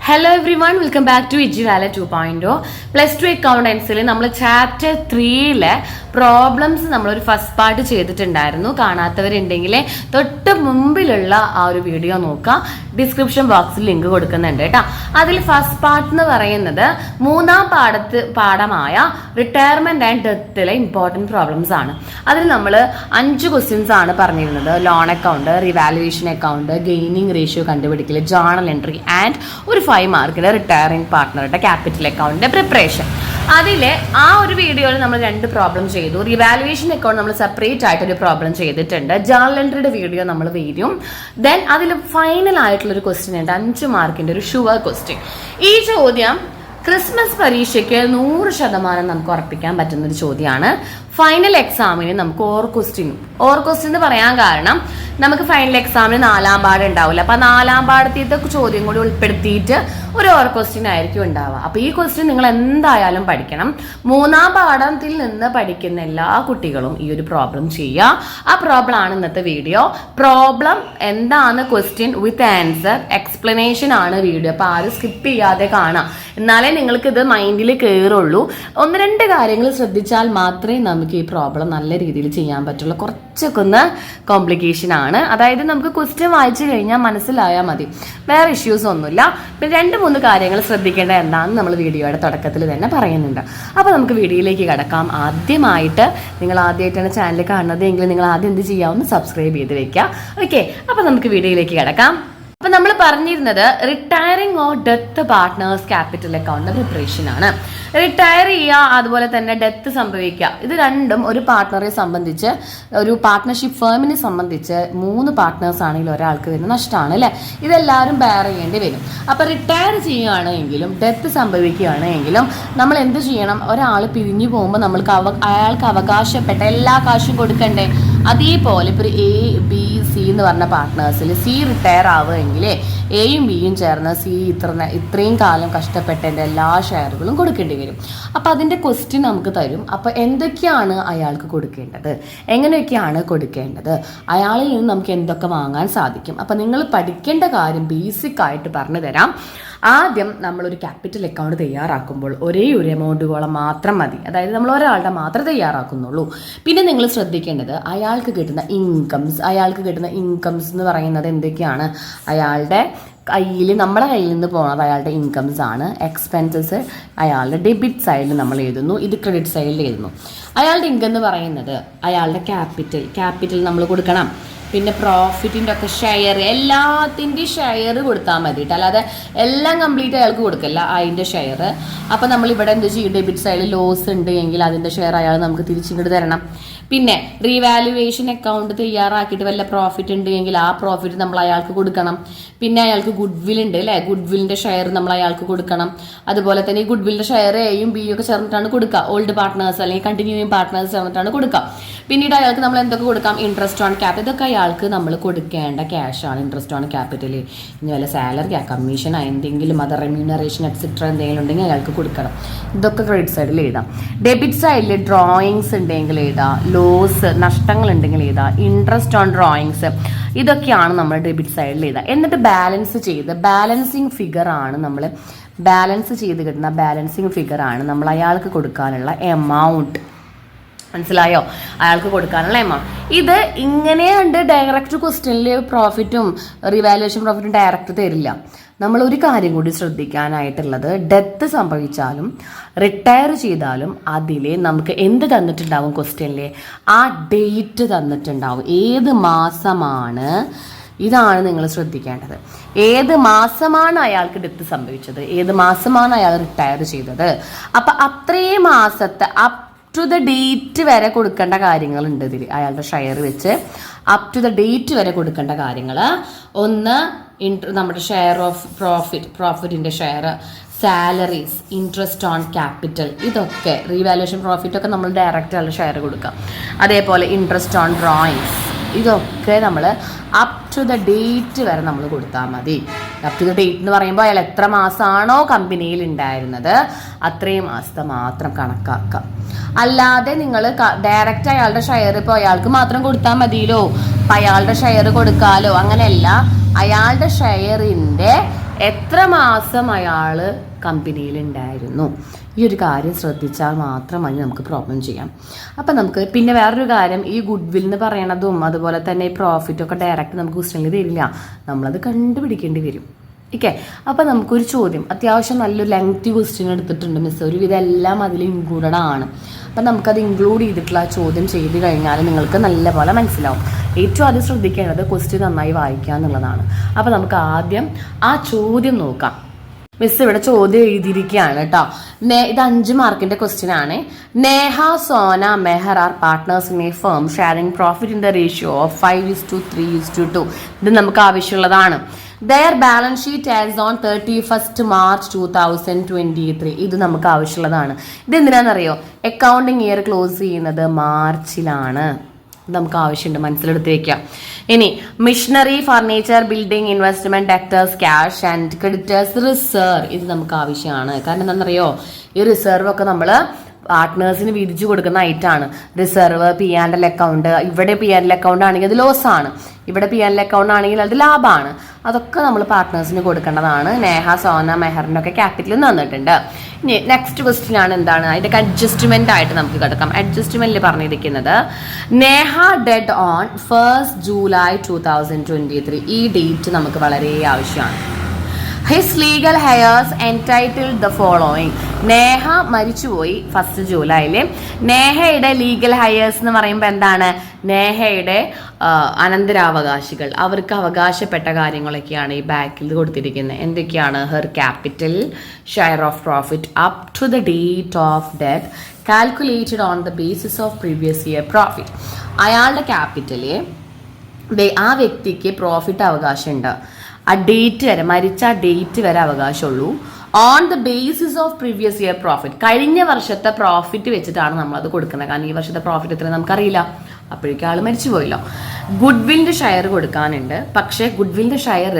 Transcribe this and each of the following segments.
Hello everyone, welcome back to Ijivala 2.0. Plus 2 accountancy നമ്മൾ chapter 3 problems നമ്മളൊരു first part ചെയ്തിട്ടുണ്ടായിരുന്നു. കാണാത്തവരുണ്ടെങ്കിൽ തൊട്ട് മുമ്പിലുള്ള ആ ഒരു വീഡിയോ നോക്കാം. ഡിസ്ക്രിപ്ഷൻ ബോക്സിൽ ലിങ്ക് കൊടുക്കുന്നുണ്ട് കേട്ടോ. അതിൽ ഫസ്റ്റ് പാർട്ട് എന്ന് പറയുന്നത് മൂന്നാം പാഠമായ റിട്ടയർമെന്റ് ആൻഡ് ഡെത്തിലെ ഇമ്പോർട്ടൻറ്റ് പ്രോബ്ലംസ് ആണ്. അതിൽ നമ്മൾ 5 ക്വസ്റ്റ്യൻസ് ആണ് പറഞ്ഞിരുന്നത്. Loan account, revaluation account, gaining ratio കണ്ടുപിടിക്കൽ, ജേണൽ എൻട്രി ആൻഡ് ഒരു 5 മാർക്കിന്റെ റിട്ടയറിംഗ് പാർട്ട്ണറുടെ ക്യാപിറ്റൽ അക്കൗണ്ടിന്റെ പ്രിപ്പറേഷൻ. അതിലെ ആ ഒരു വീഡിയോയിൽ നമ്മൾ 2 പ്രോബ്ലം ചെയ്തു. റിവാലുവേഷൻ അക്കൗണ്ട് നമ്മൾ സെപ്പറേറ്റ് ആയിട്ട് ഒരു പ്രോബ്ലം ചെയ്തിട്ടുണ്ട്. ജേണൽ എൻട്രിയുടെ വീഡിയോ നമ്മൾ വരും. ദെൻ അതിൽ ഫൈനൽ ആയിട്ടുള്ള ഒരു ക്വസ്റ്റ്യൻ ഉണ്ട്, 5 മാർക്കിന്റെ ഒരു ഷുവർ ക്വസ്റ്റ്യൻ. ഈ ചോദ്യം ക്രിസ്മസ് പരീക്ഷയ്ക്ക് 100% നമുക്ക് ഉറപ്പിക്കാൻ പറ്റുന്ന ഒരു ചോദ്യമാണ്. ഫൈനൽ എക്സാമിന് നമുക്ക് ഓർ ക്വസ്റ്റ്യൻ എന്ന് പറയാൻ കാരണം നമുക്ക് ഫൈനൽ എക്സാമിന് 4ാം പാഠം ഉണ്ടാവില്ല. അപ്പൊ 4ാം പാഠത്തെ ചോദ്യം കൂടി ഉൾപ്പെടുത്തിയിട്ട് ഒരു ഓർ ക്വസ്റ്റ്യൻ ആയിരിക്കും ഉണ്ടാവുക. അപ്പൊ ഈ ക്വസ്റ്റ്യൻ നിങ്ങൾ എന്തായാലും പഠിക്കണം. 3ാം പാഠത്തിൽ നിന്ന് പഠിക്കുന്ന എല്ലാ കുട്ടികളും ഈ ഒരു പ്രോബ്ലം ചെയ്യുക. ആ പ്രോബ്ലം ആണ് ഇന്നത്തെ വീഡിയോ. പ്രോബ്ലം എന്താണ്, ക്വസ്റ്റ്യൻ വിത്ത് ആൻസർ, എക്സ്പ്ലനേഷൻ ആണ് വീഡിയോ. അപ്പൊ ആരും സ്കിപ്പ് ചെയ്യാതെ കാണാം, എന്നാലേ നിങ്ങൾക്ക് ഇത് മൈൻഡിൽ കയറുള്ളൂ. 1-2 കാര്യങ്ങൾ ശ്രദ്ധിച്ചാൽ മാത്രമേ നമുക്ക് ഈ പ്രോബ്ലം നല്ല രീതിയിൽ ചെയ്യാൻ പറ്റുള്ളൂ. കുറച്ചൊക്കെ ഒന്ന് കോംപ്ലിക്കേഷൻ ആണ്. അതായത് നമുക്ക് ക്വസ്റ്റ്യൻ വായിച്ചു കഴിഞ്ഞാൽ മനസ്സിലായാൽ മതി, വേറെ ഇഷ്യൂസ് ഒന്നുമില്ല. പിന്നെ 2-3 കാര്യങ്ങൾ ശ്രദ്ധിക്കേണ്ട എന്താണെന്ന് നമ്മൾ വീഡിയോയുടെ തുടക്കത്തിൽ തന്നെ പറയുന്നുണ്ട്. അപ്പോൾ നമുക്ക് വീഡിയോയിലേക്ക് കിടക്കാം. ആദ്യമായിട്ട് നിങ്ങൾ ആദ്യമായിട്ടാണ് ചാനൽ കാണുന്നത് എങ്കിൽ നിങ്ങൾ ആദ്യം എന്ത് ചെയ്യാവുന്ന സബ്സ്ക്രൈബ് ചെയ്ത് വെക്കുക. ഓക്കെ, അപ്പോൾ നമുക്ക് വീഡിയോയിലേക്ക് കിടക്കാം. അപ്പൊ നമ്മൾ പറഞ്ഞിരുന്നത് retiring or death partners capital account preparation ആണ്. റിട്ടയർ ചെയ്യുക, അതുപോലെ തന്നെ ഡെത്ത് സംഭവിക്കുക, ഇത് രണ്ടും ഒരു പാർട്ട്ണറെ സംബന്ധിച്ച്, ഒരു പാർട്ട്ണർഷിപ്പ് ഫേമിനെ സംബന്ധിച്ച് 3 പാർട്ട്നേഴ്സ് ആണെങ്കിൽ ഒരാൾക്ക് വരുന്ന നഷ്ടമാണ് അല്ലേ. ഇതെല്ലാവരും ബെയർ ചെയ്യേണ്ടി വരും. അപ്പൊ റിട്ടയർ ചെയ്യുകയാണെങ്കിലും ഡെത്ത് സംഭവിക്കുകയാണെങ്കിലും നമ്മൾ എന്ത് ചെയ്യണം? ഒരാൾ പിരിഞ്ഞു പോകുമ്പോൾ നമ്മൾക്ക് അയാൾക്ക് അവകാശപ്പെട്ട എല്ലാ കാശും കൊടുക്കണ്ടേ? അതേപോലെ ഇപ്പോൾ ഒരു A, B, C എന്ന് പറഞ്ഞ പാർട്ട്നേഴ്സിൽ C റിട്ടയർ ആവുമെങ്കിൽ Aയും Bയും ചേർന്ന് C ഇത്രയും കാലം കഷ്ടപ്പെട്ടതിൻ്റെ എല്ലാ ഷെയറുകളും കൊടുക്കേണ്ടി വരും. അപ്പം അതിൻ്റെ ക്വസ്റ്റ്യൻ നമുക്ക് തരും. അപ്പോൾ എന്തൊക്കെയാണ് അയാൾക്ക് കൊടുക്കേണ്ടത്, എങ്ങനെയൊക്കെയാണ് കൊടുക്കേണ്ടത്, അയാളിൽ നിന്ന് നമുക്ക് എന്തൊക്കെ വാങ്ങാൻ സാധിക്കും. അപ്പം നിങ്ങൾ പഠിക്കേണ്ട കാര്യം ബേസിക് ആയിട്ട് പറഞ്ഞു തരാം. ആദ്യം നമ്മളൊരു ക്യാപിറ്റൽ അക്കൗണ്ട് തയ്യാറാക്കുമ്പോൾ ഒരേ ഒരു എമൗണ്ടുകളെ മാത്രം മതി. അതായത് നമ്മൾ ഒരാളുടെ മാത്രമേ തയ്യാറാക്കുന്നുള്ളൂ. പിന്നെ നിങ്ങൾ ശ്രദ്ധിക്കേണ്ടത് അയാൾക്ക് കിട്ടുന്ന ഇൻകംസ് എന്ന് പറയുന്നത് എന്തൊക്കെയാണ്? അയാളുടെ നമ്മുടെ കയ്യിൽ നിന്ന് പോകുന്നത് അയാളുടെ ഇൻകംസ് ആണ്. എക്സ്പെൻസസ് അയാളുടെ ഡെബിറ്റ് സൈഡിൽ നമ്മൾ എഴുതുന്നു, ഇത് ക്രെഡിറ്റ് സൈഡിൽ എഴുതുന്നു. അയാളുടെ ഇൻകം എന്ന് പറയുന്നത് അയാളുടെ ക്യാപിറ്റൽ നമ്മൾ കൊടുക്കണം. പിന്നെ പ്രോഫിറ്റിൻ്റെ ഒക്കെ ഷെയർ, എല്ലാത്തിൻ്റെയും ഷെയർ കൊടുത്താൽ മതി കേട്ടോ, അല്ലാതെ എല്ലാം കംപ്ലീറ്റ് അയാൾക്ക് കൊടുക്കല്ല, അതിൻ്റെ ഷെയർ. അപ്പോൾ നമ്മൾ ഇവിടെ എന്ത് ചെയ്യും? ഡെബിറ്റ് സൈഡിൽ ലോസ് ഉണ്ട് എങ്കിൽ അതിൻ്റെ ഷെയർ അയാൾ നമുക്ക് തിരിച്ചിങ്ങോട്ട് തരണം. പിന്നെ റീവാലുവേഷൻ അക്കൗണ്ട് തയ്യാറാക്കിയിട്ട് വല്ല പ്രോഫിറ്റ് ഉണ്ട് എങ്കിൽ ആ പ്രോഫിറ്റ് നമ്മൾ അയാൾക്ക് കൊടുക്കണം. പിന്നെ അയാൾക്ക് ഗുഡ് വിൽ ഉണ്ട് അല്ലേ, ഗുഡ് വില്ലിൻ്റെ ഷെയർ നമ്മൾ അയാൾക്ക് കൊടുക്കണം. അതുപോലെ തന്നെ ഈ ഗുഡ് വില്ലിൻ്റെ ഷെയർ Aയും Bയും ഒക്കെ ചേർന്നിട്ടാണ് കൊടുക്കുക. ഓൾഡ് പാർട്ട്നേഴ്സ് അല്ലെങ്കിൽ കണ്ടിന്യൂയിങ് പാർട്ട്നേഴ്സ് ചേർന്നിട്ടാണ് കൊടുക്കുക. പിന്നീട് അയാൾക്ക് നമ്മൾ എന്തൊക്കെ കൊടുക്കാം? ഇൻട്രസ്റ്റ് ഓൺ ക്യാപിറ്റൽ, ഇതൊക്കെ അയാൾക്ക് നമ്മൾ കൊടുക്കേണ്ട ക്യാഷാണ്. ഇൻട്രസ്റ്റ് ഓൺ ക്യാപിറ്റൽ, ഇനി വല്ല സാലറി, കമ്മീഷൻ, എന്തെങ്കിലും അത് റെമ്യൂണറേഷൻ എക്സെട്ര എന്തെങ്കിലും ഉണ്ടെങ്കിൽ അയാൾക്ക് കൊടുക്കണം. ഇതൊക്കെ ക്രെഡിറ്റ് സൈഡിൽ എഴുതാം. ഡെബിറ്റ് സൈഡിൽ ഡ്രോയിങ്സ് ഉണ്ടെങ്കിൽ എഴുതാം, ലോസ് നഷ്ടങ്ങൾ ഉണ്ടെങ്കിൽ എഴുതാം, ഇൻട്രസ്റ്റ് ഓൺ ഡ്രോയിങ്സ്, ഇതൊക്കെയാണ് നമ്മൾ ഡെബിറ്റ് സൈഡിൽ എഴുതാം. എന്നിട്ട് ബാലൻസ് ചെയ്ത് ബാലൻസിങ് ഫിഗർ ആണ് നമ്മൾ ബാലൻസ് ചെയ്ത് കിട്ടുന്ന ബാലൻസിങ് ഫിഗർ ആണ് നമ്മൾ അയാൾക്ക് കൊടുക്കാനുള്ള എമൗണ്ട്. മനസ്സിലായോ? അയാൾക്ക് കൊടുക്കാനുള്ള എമൗണ്ട്. ഇത് ഇങ്ങനെയുണ്ട്. ഡയറക്റ്റ് ക്വസ്റ്റ്യനിൽ പ്രോഫിറ്റും റിവാലുവേഷൻ പ്രോഫിറ്റും ഡയറക്റ്റ് തരില്ല. നമ്മൾ ഒരു കാര്യം കൂടി ശ്രദ്ധിക്കാനായിട്ടുള്ളത്, ഡെത്ത് സംഭവിച്ചാലും റിട്ടയർ ചെയ്താലും അതിൽ നമുക്ക് എന്ത് തന്നിട്ടുണ്ടാവും? ക്വസ്റ്റ്യനിൽ ആ ഡേറ്റ് തന്നിട്ടുണ്ടാവും, ഏത് മാസമാണ്. ഇതാണ് നിങ്ങൾ ശ്രദ്ധിക്കേണ്ടത്. ഏത് മാസമാണ് അയാൾക്ക് ഡെത്ത് സംഭവിച്ചത്, ഏത് മാസമാണ് അയാൾ റിട്ടയർ ചെയ്തത്. അപ്പം അത്രയും മാസത്തെ അപ് ടു ദ ഡേറ്റ് വരെ കൊടുക്കേണ്ട കാര്യങ്ങളുണ്ട് ഇതിൽ. അയാളുടെ ഷെയർ വെച്ച് അപ് ടു ദ ഡേറ്റ് വരെ കൊടുക്കേണ്ട കാര്യങ്ങൾ. ഒന്ന് നമ്മുടെ ഷെയർ ഓഫ് പ്രോഫിറ്റിൻ്റെ share, salaries, interest on capital, ഇതൊക്കെ റീവാലുവേഷൻ പ്രോഫിറ്റൊക്കെ നമ്മൾ ഡയറക്റ്റ് അയാളുടെ ഷെയർ കൊടുക്കാം. അതേപോലെ ഇൻട്രസ്റ്റ് ഓൺ ഡ്രോയിങ്സ്, ഇതൊക്കെ നമ്മൾ അപ് ടു ദ ഡേറ്റ് വരെ നമ്മൾ കൊടുത്താൽ മതി. അപ് ടു ദ ഡേറ്റ് എന്ന് പറയുമ്പോൾ അയാൾ എത്ര മാസമാണോ കമ്പനിയിൽ ഉണ്ടായിരുന്നത് അത്രയും മാസത്തെ മാത്രം കണക്കാക്കാം. അല്ലാതെ നിങ്ങൾ ഡയറക്റ്റ് അയാളുടെ ഷെയർ ഇപ്പോൾ അയാൾക്ക് മാത്രം കൊടുത്താൽ മതിയല്ലോ, അപ്പം അയാളുടെ ഷെയർ കൊടുക്കാലോ, അങ്ങനെയല്ല. അയാളുടെ ഷെയറിൻ്റെ എത്ര മാസം അയാൾ കമ്പനിയിൽ ഉണ്ടായിരുന്നു, ഈ ഒരു കാര്യം ശ്രദ്ധിച്ചാൽ മാത്രം മതി നമുക്ക് പ്രോബ്ലം ചെയ്യാം. അപ്പം നമുക്ക് പിന്നെ വേറൊരു കാര്യം, ഈ ഗുഡ് വിൽ എന്ന് പറയണതും അതുപോലെ തന്നെ ഈ പ്രോഫിറ്റൊക്കെ ഡയറക്റ്റ് നമുക്ക് ക്വസ്റ്റ്യനിൽ തരില്ല, നമ്മളത് കണ്ടുപിടിക്കേണ്ടി വരും. ഓക്കെ, അപ്പം നമുക്കൊരു ചോദ്യം, അത്യാവശ്യം നല്ലൊരു ലെങ്തി ക്വസ്റ്റ്യൻ എടുത്തിട്ടുണ്ട് മിസ്, ഒരുവിധം എല്ലാം അതിൽ ഇൻക്ലൂഡഡ് ആണ്. അപ്പം നമുക്കത് ഇൻക്ലൂഡ് ചെയ്തിട്ടുള്ള ആ ചോദ്യം ചെയ്ത് കഴിഞ്ഞാൽ നിങ്ങൾക്ക് നല്ലപോലെ മനസ്സിലാവും. ഏറ്റവും ആദ്യം ശ്രദ്ധിക്കേണ്ടത് ക്വസ്റ്റ്യൻ നന്നായി വായിക്കുക എന്നുള്ളതാണ്. അപ്പം നമുക്ക് ആദ്യം ആ ചോദ്യം നോക്കാം. മിസ് ഇവിടെ ചോദ്യം എഴുതിയിരിക്കുകയാണ് കേട്ടോ. ഇത് 5 മാർക്കിന്റെ ക്വസ്റ്റ്യൻ ആണ്. Neha, Sona, Mehar are partners in a firm sharing profit in the ratio of 5:3:2. ഇത് നമുക്ക് ആവശ്യമുള്ളതാണ്. Their balance sheet as on 31st March 2023. ഇത് നമുക്ക് ആവശ്യമുള്ളതാണ്. ഇത് എന്തിനാണെന്നറിയോ? അക്കൗണ്ടിങ് ഇയർ ക്ലോസ് ചെയ്യുന്നത് മാർച്ചിലാണ്. നമുക്ക് ആവശ്യമുണ്ട്, മനസ്സിലെടുത്ത് വെക്കാം. ഇനി machinery, furniture, building, investment, debtors, cash and creditors, reserve. ഇത് നമുക്ക് ആവശ്യമാണ്. കാരണം എന്താണെന്നറിയോ? ഈ റിസർവ് ഒക്കെ നമ്മൾ പാർട്ട്നേഴ്സിന് വിധിച്ചു കൊടുക്കുന്ന ഐറ്റാണ്. Reserve, P&L account. ഇവിടെ P&L അക്കൗണ്ട് ആണെങ്കിൽ അത് ലോസ് ആണ്, ഇവിടെ P&L അക്കൗണ്ട് ആണെങ്കിൽ അത് ലാഭമാണ്. അതൊക്കെ നമ്മൾ പാർട്ട്നേഴ്സിന് കൊടുക്കേണ്ടതാണ്. നേഹ, സോന, മെഹറിനൊക്കെ ക്യാപിറ്റൽ തന്നിട്ടുണ്ട്. ഇനി നെക്സ്റ്റ് ക്വസ്റ്റ്യൻ ആണ് എന്താണ്, അതിന്റെ അഡ്ജസ്റ്റ്മെന്റ് ആയിട്ട് നമുക്ക് കിടക്കാം. അഡ്ജസ്റ്റ്മെന്റിൽ പറഞ്ഞിരിക്കുന്നത് Neha dead on 1st July 2023. ഈ ഡേറ്റ് നമുക്ക് വളരെ ആവശ്യമാണ്. His legal hairs entitled the following. Neha മരിച്ചുപോയി 1st ജൂലൈയിൽ. നേഹയുടെ ലീഗൽ ഹെയർസ് എന്ന് പറയുമ്പോൾ എന്താണ്? നേഹയുടെ അനന്തരാവകാശികൾ, അവർക്ക് അവകാശപ്പെട്ട കാര്യങ്ങളൊക്കെയാണ് ഈ ബാക്കിൽ കൊടുത്തിരിക്കുന്നത്. എന്തൊക്കെയാണ്? Her capital, share of profit up to the date of death calculated on the basis of previous year profit. അയാളുടെ ക്യാപിറ്റല് ആ വ്യക്തിക്ക് പ്രോഫിറ്റ് അവകാശമുണ്ട്. ആ ഡേറ്റ് വരെ, മരിച്ച ആ ഡേറ്റ് വരെ അവകാശമുള്ളൂ. On the basis of previous year profit, കഴിഞ്ഞ വർഷത്തെ പ്രോഫിറ്റ് വെച്ചിട്ടാണ് നമ്മളത് കൊടുക്കുന്നത്. കാരണം ഈ വർഷത്തെ പ്രോഫിറ്റ് എത്ര നമുക്കറിയില്ല, അപ്പോഴേക്കും ആൾ മരിച്ചു പോയല്ലോ. ഗുഡ് വില്ലിന്റെ ഷെയർ കൊടുക്കാനുണ്ട്. പക്ഷേ ഗുഡ് വില്ലിന്റെ ഷെയർ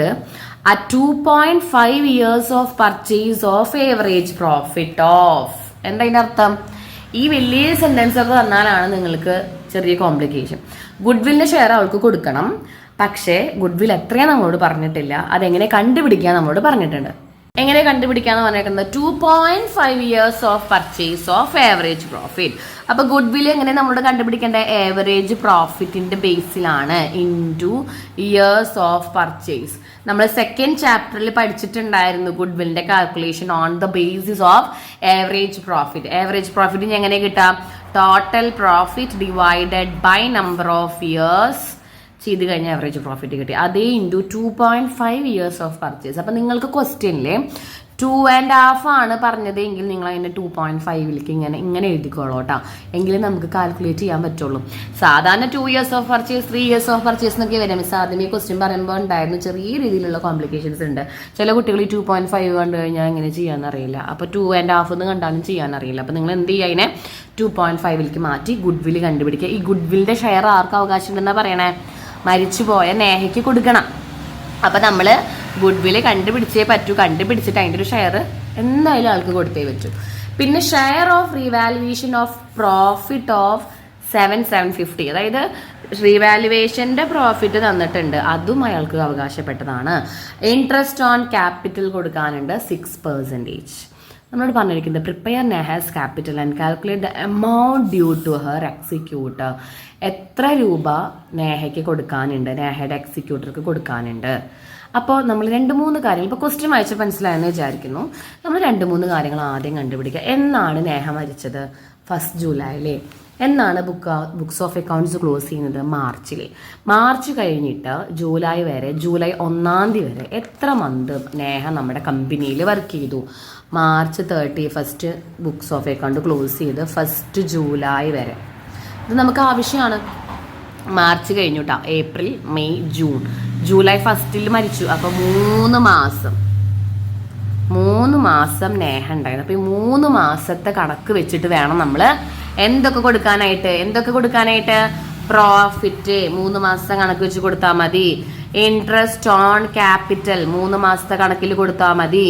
ആ 2.5 years of purchase of average profit of. എന്താ അതിന്റെ അർത്ഥം? ഈ വലിയ സെന്റൻസ് ഒക്കെ തന്നാലാണ് നിങ്ങൾക്ക് ചെറിയ കോംപ്ലിക്കേഷൻ. ഗുഡ് വില്ലിന്റെ ഷെയർ അവൾക്ക് കൊടുക്കണം, പക്ഷേ ഗുഡ് വിൽ എത്രയാണ് നമ്മളോട് പറഞ്ഞിട്ടില്ല. അതെങ്ങനെ കണ്ടുപിടിക്കാൻ നമ്മളോട് പറഞ്ഞിട്ടുണ്ട്. എങ്ങനെ കണ്ടുപിടിക്കാന്ന് പറഞ്ഞേക്കുന്നത്? 2.5 years of purchase of average profit. അപ്പൊ ഗുഡ് വിൽ എങ്ങനെ നമ്മളോട് കണ്ടുപിടിക്കേണ്ട? ആവറേജ് പ്രോഫിറ്റിന്റെ ബേസിലാണ്, ഇൻറ്റു ഇയേഴ്സ് ഓഫ് പർച്ചേസ്. നമ്മൾ 2nd chapterൽ പഠിച്ചിട്ടുണ്ടായിരുന്നു ഗുഡ് വില്ലിന്റെ calculation on the basis of average profit. Average profit എങ്ങനെ കിട്ടാം? Total profit divided by number of years ചെയ്ത് കഴിഞ്ഞാൽ ആവറേജ് പ്രോഫിറ്റ് കിട്ടി. അതേ ഇൻറ്റു 2.5 years ഓഫ് പർച്ചേസ്. അപ്പം നിങ്ങൾക്ക് ക്വസ്റ്റ്യനിൽ 2.5 ആണ് പറഞ്ഞത് എങ്കിൽ നിങ്ങൾ അതിനെ 2.5ലേക്ക് ഇങ്ങനെ എഴുതിക്കോളൂ കേട്ടോ. എങ്കിലും നമുക്ക് കാൽക്കുലേറ്റ് ചെയ്യാൻ പറ്റുള്ളൂ. സാധാരണ 2 years of purchase, 3 years of purchase എന്നൊക്കെ വരാം. മിസ് ആദ്യമേ ക്വസ്റ്റ്യൻ പറയുമ്പോൾ ഉണ്ടായിരുന്നു ചെറിയ രീതിയിലുള്ള കോംപ്ലിക്കേഷൻസ് ഉണ്ട്. ചില കുട്ടികൾ 2.5 കണ്ടു കഴിഞ്ഞാൽ എങ്ങനെ ചെയ്യാനറിയില്ല. അപ്പോൾ 2.5 എന്ന് കണ്ടാലും ചെയ്യാനറിയില്ല. അപ്പോൾ നിങ്ങൾ എന്ത് ചെയ്യുക? അതിനെ 2.5ലേക്ക് മാറ്റി ഗുഡ് വിൽ കണ്ടുപിടിക്കുക. ഈ ഗുഡ് വില്ലിന്റെ ഷെയർ ആർക്ക് അവകാശം ഉണ്ടെന്നാണ് പറയണേ? മരിച്ചുപോയ നേഹയ്ക്ക് കൊടുക്കണം. അപ്പം നമ്മൾ ഗുഡ് വില് കണ്ടുപിടിച്ചേ പറ്റൂ. കണ്ടുപിടിച്ചിട്ട് അതിൻ്റെ ഒരു ഷെയർ എന്തായാലും ആൾക്ക് കൊടുത്തേ പറ്റൂ. പിന്നെ share of revaluation of profit of 7,750, അതായത് റീവാലുവേഷൻ്റെ പ്രോഫിറ്റ് തന്നിട്ടുണ്ട്, അതും അയാൾക്ക് അവകാശപ്പെട്ടതാണ്. ഇൻട്രസ്റ്റ് ഓൺ ക്യാപിറ്റൽ കൊടുക്കാനുണ്ട് 6%. നമ്മളോട് പറഞ്ഞിരിക്കുന്നത് prepare Neha's capital and calculate the amount due to her executor. എത്ര രൂപ നേഹയ്ക്ക് കൊടുക്കാനുണ്ട്, നേഹയുടെ എക്സിക്യൂട്ടർക്ക് കൊടുക്കാനുണ്ട്. അപ്പോൾ നമ്മൾ 2-3 കാര്യങ്ങൾ, ഇപ്പോൾ ക്വസ്റ്റ്യൻ വായിച്ച് മനസ്സിലായെന്ന് വിചാരിക്കുന്നു. നമ്മൾ 2-3 കാര്യങ്ങൾ ആദ്യം കണ്ടുപിടിക്കുക. എന്നാണ് നേഹ മരിച്ചത്? 1st ജൂലൈയിലെ. എന്നാണ് ബുക്സ് ഓഫ് അക്കൗണ്ട്സ് ക്ലോസ് ചെയ്യുന്നത്? മാർച്ചിൽ. മാർച്ച് കഴിഞ്ഞിട്ട് ജൂലൈ വരെ, ജൂലൈ 1ാം തീയതി വരെ എത്ര മന്ത് നേഹ നമ്മുടെ കമ്പനിയിൽ വർക്ക് ചെയ്തു? March 31st books of account close ചെയ്ത് 1st ജൂലൈ വരെ. ഇത് നമുക്ക് ആവശ്യമാണ്. മാർച്ച് കഴിഞ്ഞു കേട്ടോ, April, May, June, July 1st മരിച്ചു. അപ്പോൾ 3 മാസം നേഹ ഉണ്ടായിരുന്നു. അപ്പോൾ ഈ 3 മാസത്തെ കണക്ക് വെച്ചിട്ട് വേണം നമ്മൾ എന്തൊക്കെ കൊടുക്കാനായിട്ട്? പ്രോഫിറ്റ് 3 മാസത്തെ കണക്ക് വെച്ച് കൊടുത്താൽ മതി. ഇൻട്രസ്റ്റ് ഓൺ ക്യാപിറ്റൽ 3 മാസത്തെ കണക്കിൽ കൊടുത്താൽ മതി.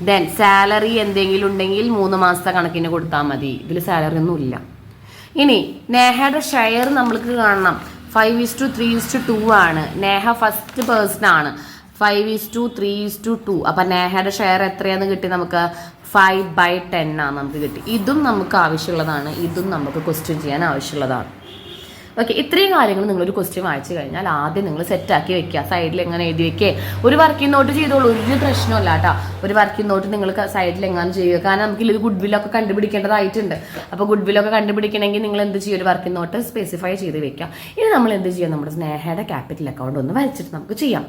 ദെൻ സാലറി എന്തെങ്കിലും ഉണ്ടെങ്കിൽ 3 മാസത്തെ കണക്കിന് കൊടുത്താൽ മതി. ഇതിൽ സാലറി ഒന്നും ഇല്ല. ഇനി നേഹയുടെ ഷെയർ നമ്മൾക്ക് കാണണം. 5:3:2 ആണ്. നേഹ ഫസ്റ്റ് പേഴ്സൺ ആണ്. 5:3:2. അപ്പൊ നേഹയുടെ ഷെയർ എത്രയാന്ന് കിട്ടി നമുക്ക്? 5/10 ആണ് നമുക്ക് കിട്ടി. ഇതും നമുക്ക് ആവശ്യമുള്ളതാണ്, ഇതും നമുക്ക് ക്വസ്റ്റ്യൻ ചെയ്യാൻ ആവശ്യമുള്ളതാണ്. ഓക്കെ, ഇത്രയും കാര്യങ്ങൾ നിങ്ങളൊരു ക്വസ്റ്റ്യൻ വായിച്ചു കഴിഞ്ഞാൽ ആദ്യം നിങ്ങൾ സെറ്റാക്കി വെക്കുക. സൈഡിൽ എങ്ങനെ എഴുതി വെക്കേ, ഒരു വർക്കിംഗ് നോട്ട് ചെയ്തോളൂ, ഒരു പ്രശ്നമല്ല കേട്ടോ. ഒരു വർക്കിംഗ് നോട്ട് നിങ്ങൾ സൈഡിൽ എങ്ങനെ ചെയ്യുക, കാരണം നമുക്ക് ഇത് ഗുഡ് വില്ലൊക്കെ കണ്ടുപിടിക്കേണ്ടതായിട്ടുണ്ട്. അപ്പോൾ ഗുഡ് വില്ലൊക്കെ കണ്ടുപിടിക്കണമെങ്കിൽ നിങ്ങൾ എന്ത് ചെയ്യും? ഒരു വർക്കിംഗ് നോട്ട് സ്പെസിഫൈ ചെയ്ത് വെക്കാം. ഇനി നമ്മൾ എന്ത് ചെയ്യാം? നമ്മുടെ സ്നേഹയുടെ ക്യാപിറ്റൽ അക്കൗണ്ട് ഒന്ന് വരച്ചിട്ട് നമുക്ക് ചെയ്യാം.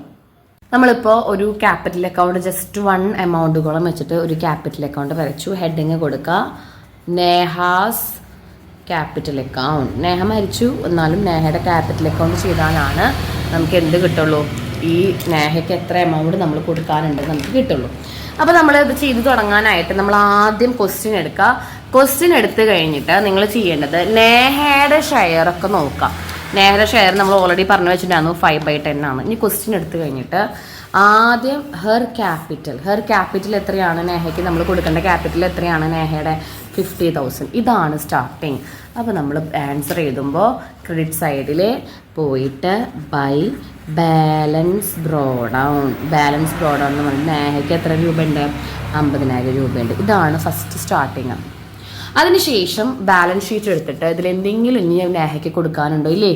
നമ്മളിപ്പോൾ ഒരു ക്യാപിറ്റൽ അക്കൗണ്ട് ജസ്റ്റ് 1 എമൗണ്ടുകളും വെച്ചിട്ട് ഒരു ക്യാപിറ്റൽ അക്കൗണ്ട് വരച്ചു. ഹെഡിങ് കൊടുക്കുക നേഹാസ് ക്യാപിറ്റൽ അക്കൗണ്ട്. നേഹ മരിച്ചു, എന്നാലും നേഹയുടെ ക്യാപിറ്റൽ അക്കൗണ്ട് ചെയ്താലാണ് നമുക്ക് എന്ത് കിട്ടുള്ളൂ? ഈ നേഹയ്ക്ക് എത്ര എമൗണ്ട് നമ്മൾ കൊടുക്കാനുണ്ട് നമുക്ക് കിട്ടുള്ളൂ. അപ്പോൾ നമ്മൾ ഇത് ചെയ്ത് തുടങ്ങാനായിട്ട് നമ്മൾ ആദ്യം ക്വസ്റ്റ്യൻ എടുക്കുക. ക്വസ്റ്റ്യൻ എടുത്തു കഴിഞ്ഞിട്ട് നിങ്ങൾ ചെയ്യേണ്ടത് നേഹയുടെ ഷെയർ ഒക്കെ നോക്കാം. നേഹയുടെ ഷെയർ നമ്മൾ ഓൾറെഡി പറഞ്ഞു വെച്ചിട്ടുണ്ടായിരുന്നു 5/10 ആണ്. ഇനി ക്വസ്റ്റ്യൻ എടുത്തു കഴിഞ്ഞിട്ട് ആദ്യം ഹെർ ക്യാപിറ്റൽ എത്രയാണ് നേഹയ്ക്ക് നമ്മൾ കൊടുക്കേണ്ട ക്യാപിറ്റൽ എത്രയാണ്? നേഹയുടെ 50,000. ഇതാണ് സ്റ്റാർട്ടിങ്. അപ്പോൾ നമ്മൾ ആൻസർ എഴുതുമ്പോൾ ക്രെഡിറ്റ് സൈഡിൽ പോയിട്ട് ബൈ ബാലൻസ് ബ്രോഡൗൺ എന്ന് പറഞ്ഞാൽ നേഹയ്ക്ക് എത്ര രൂപയുണ്ട്? 50,000 രൂപയുണ്ട്. ഇതാണ് ഫസ്റ്റ് സ്റ്റാർട്ടിങ്. അതിനുശേഷം ബാലൻസ് ഷീറ്റ് എടുത്തിട്ട് ഇതിൽ എന്തെങ്കിലും ഇനി നേഹയ്ക്ക് കൊടുക്കാനുണ്ടോ? ഇല്ലേ,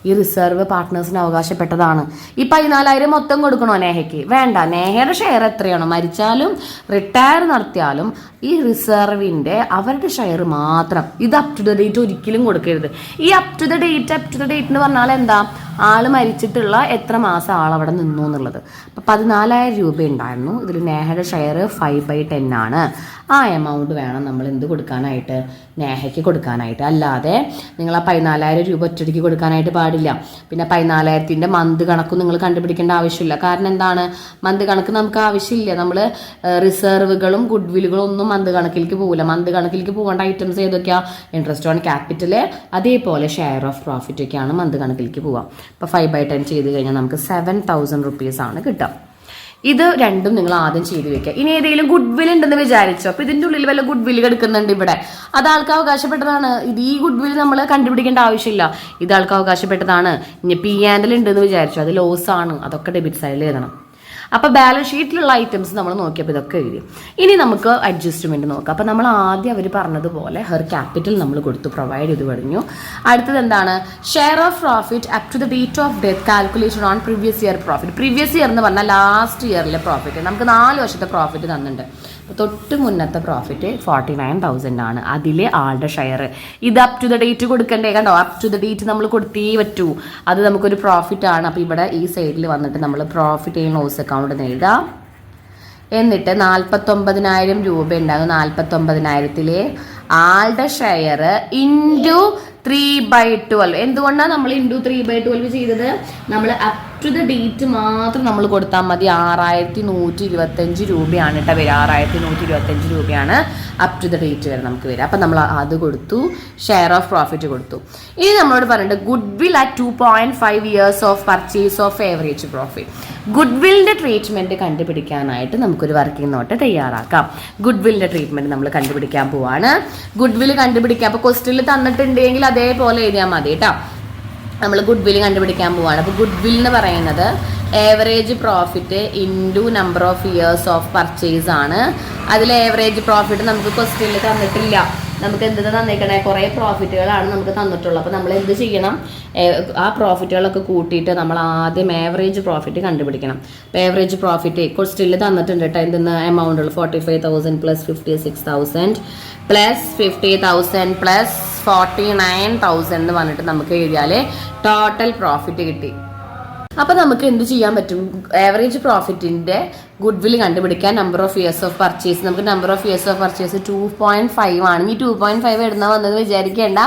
ഈ റിസർവ് പാർട്ട്നേഴ്സിന് അവകാശപ്പെട്ടതാണ്. ഈ 14,000 മൊത്തം കൊടുക്കണോ നേഹയ്ക്ക്? വേണ്ട. നേഹയുടെ ഷെയർ എത്രയാണോ, മരിച്ചാലും റിട്ടയർ നടത്തിയാലും ഈ റിസർവിൻ്റെ അവരുടെ ഷെയർ മാത്രം. ഇത് അപ് ടു ദ ഡേറ്റ് ഒരിക്കലും കൊടുക്കരുത്. ഈ അപ് ടു ദ ഡേറ്റ് എന്ന് പറഞ്ഞാൽ എന്താ? ആൾ മരിച്ചിട്ടുള്ള എത്ര മാസം ആളവിടെ നിന്നു എന്നുള്ളത്. അപ്പം 14,000 രൂപ ഉണ്ടായിരുന്നു. ഇതിൽ നേഹയുടെ ഷെയർ 5/10 ആണ്. ആ എമൗണ്ട് വേണം നമ്മൾ എന്ത് കൊടുക്കാനായിട്ട്? നേഹയ്ക്ക് കൊടുക്കാനായിട്ട്. അല്ലാതെ നിങ്ങൾ ആ 14,000 രൂപ ഒറ്റയ്ക്ക് കൊടുക്കാനായിട്ട് പാടില്ല. പിന്നെ 14,000ൻ്റെ മന്ത് കണക്കും നിങ്ങൾ കണ്ടുപിടിക്കേണ്ട ആവശ്യമില്ല. കാരണം എന്താണ്? മന്ത് കണക്ക് നമുക്ക് ആവശ്യമില്ല. നമ്മൾ റിസർവുകളും ഗുഡ് വില്ലുകളും ഒന്നും മന്ത് കണക്കിലേക്ക് പോകില്ല. മന്ത് കണക്കിലേക്ക് പോകേണ്ട ഐറ്റംസ് ഏതൊക്കെയാണ്? ഇൻട്രസ്റ്റ് ഓൺ ക്യാപിറ്റൽ, അതേപോലെ ഷെയർ ഓഫ് പ്രോഫിറ്റ് ഒക്കെയാണ് മന്ത് കണക്കിലേക്ക് പോവുക. ഇപ്പോൾ 5/10 ചെയ്ത് കഴിഞ്ഞാൽ നമുക്ക് 7,000 റുപ്പീസ് ആണ് കിട്ടുക. ഇത് രണ്ടും നിങ്ങൾ ആദ്യം ചെയ്ത് വെക്കുക. ഇനി ഏതെങ്കിലും ഗുഡ് വിൽ ഉണ്ടെന്ന് വിചാരിച്ചോ, അപ്പോൾ ഇതിൻ്റെ ഉള്ളിൽ വല്ല ഗുഡ് വിൽ കിടക്കുന്നുണ്ട് ഇവിടെ, അത് ആൾക്ക് അവകാശപ്പെട്ടതാണ്. ഇത് ഈ ഗുഡ് വിൽ നമ്മൾ കണ്ടുപിടിക്കേണ്ട ആവശ്യമില്ല, ഇത് ആൾക്ക് അവകാശപ്പെട്ടതാണ്. ഇനി P&L ഉണ്ടെന്ന് വിചാരിച്ചോ, അത് ലോസ് ആണ്, അതൊക്കെ ഡെബിറ്റ് സൈഡിൽ എഴുതണം. അപ്പോൾ ബാലൻസ് ഷീറ്റിലുള്ള ഐറ്റംസ് നമ്മൾ നോക്കിയപ്പോൾ ഇതൊക്കെ എഴുതി. ഇനി നമുക്ക് അഡ്ജസ്റ്റ്മെൻറ്റ് നോക്കാം. അപ്പോൾ നമ്മൾ ആദ്യം അവർ പറഞ്ഞതുപോലെ ഹെർ ക്യാപിറ്റൽ നമ്മൾ കൊടുത്തു, പ്രൊവൈഡ് ചെയ്ത് കഴിഞ്ഞു. അടുത്തത് എന്താണ്? Share of profit up to the date of death calculation on previous year profit. Previous year എന്ന് പറഞ്ഞാൽ ലാസ്റ്റ് ഇയറിലെ പ്രോഫിറ്റ്. നമുക്ക് 4 വർഷത്തെ പ്രോഫിറ്റ് തന്നിട്ടുണ്ട്. അപ്പോൾ തൊട്ട് മുന്നത്തെ പ്രോഫിറ്റ് 49,000 ആണ്. അതിലെ ആളുടെ ഷെയർ. ഇത് അപ് ടു ദ ഡേറ്റ് കൊടുക്കണ്ടേ? കണ്ടോ, അപ് ടു ദ ഡേറ്റ് നമ്മൾ കൊടുത്തേ പറ്റൂ. അത് നമുക്കൊരു പ്രോഫിറ്റ് ആണ്. അപ്പോൾ ഇവിടെ ഈ സൈഡിൽ വന്നിട്ട് നമ്മൾ പ്രോഫിറ്റ് ആൻഡ് ലോസ് അക്കൗണ്ട് എഴുതാം. എന്നിട്ട് 49,000 രൂപ ഉണ്ടാകും. 49,000-ലെ ആളുടെ ഷെയർ ഇൻറ്റു 3/12. എന്തുകൊണ്ടാണ് നമ്മൾ ഇൻറ്റു 3/12 ചെയ്തത്? നമ്മൾ അപ് ടു ദ ഡേറ്റ് മാത്രം നമ്മൾ കൊടുത്താൽ മതി. 6,125 രൂപയാണ് കേട്ടോ വരിക. 6,125 രൂപയാണ് അപ് ടു ദ ഡേറ്റ് വരെ നമുക്ക് വരിക. അപ്പം നമ്മൾ അത് കൊടുത്തു, ഷെയർ ഓഫ് പ്രോഫിറ്റ് കൊടുത്തു. ഇനി നമ്മളോട് പറഞ്ഞിട്ട് goodwill at 2.5 years of purchase of average profit. ഗുഡ് വില്ലിൻ്റെ ട്രീറ്റ്മെൻറ്റ് കണ്ടുപിടിക്കാനായിട്ട് നമുക്കൊരു വർക്കിംഗ് നോട്ട് തയ്യാറാക്കാം. ഗുഡ് വില്ലിൻ്റെ ട്രീറ്റ്മെൻറ്റ് നമ്മൾ കണ്ടുപിടിക്കാൻ പോവാണ്. ഗുഡ് വിൽ കണ്ടുപിടിക്കാം. അപ്പോൾ ക്വസ്റ്റ്യനിൽ തന്നിട്ടുണ്ടെങ്കിൽ അതേപോലെ എഴുതിയാൽ മതി കേട്ടോ. നമ്മൾ ഗുഡ് വിൽ കണ്ടുപിടിക്കാൻ പോവാണ്. അപ്പോൾ ഗുഡ് വിൽ എന്ന് പറയുന്നത് average profit into number of years of purchase ആണ്. അതിൽ ഏവറേജ് പ്രോഫിറ്റ് നമുക്ക് ക്വസ്റ്റ്യനിൽ തന്നിട്ടില്ല. നമുക്ക് എന്ത് തന്നേക്കണേ? കുറേ പ്രോഫിറ്റുകളാണ് നമുക്ക് തന്നിട്ടുള്ളത്. അപ്പോൾ നമ്മൾ എന്ത് ചെയ്യണം? ആ പ്രോഫിറ്റുകളൊക്കെ കൂട്ടിയിട്ട് നമ്മൾ ആദ്യം ഏവറേജ് പ്രോഫിറ്റ് കണ്ടുപിടിക്കണം. അപ്പോൾ ഏവറേജ് പ്രോഫിറ്റ് ക്വസ്റ്റ്യനിൽ തന്നിട്ടുണ്ട് കേട്ടോ. എന്തെന്ന് എമൗണ്ടുകൾ 45,000 പ്ലസ് 56,000 പ്ലസ് 50,000 പ്ലസ് 49,000 എന്ന് പറഞ്ഞിട്ട് നമുക്ക് എഴുതിയാൽ ടോട്ടൽ പ്രോഫിറ്റ് കിട്ടി. അപ്പോൾ നമുക്ക് എന്ത് ചെയ്യാൻ പറ്റും? ആവറേജ് പ്രോഫിറ്റിൻ്റെ ഗുഡ് വിൽ കണ്ടുപിടിക്കാൻ number of years of purchase. നമുക്ക് number of years of purchase 2.5 ആണ്. ഈ 2.5 ഇടുന്ന വന്നത് വിചാരിക്കേണ്ട,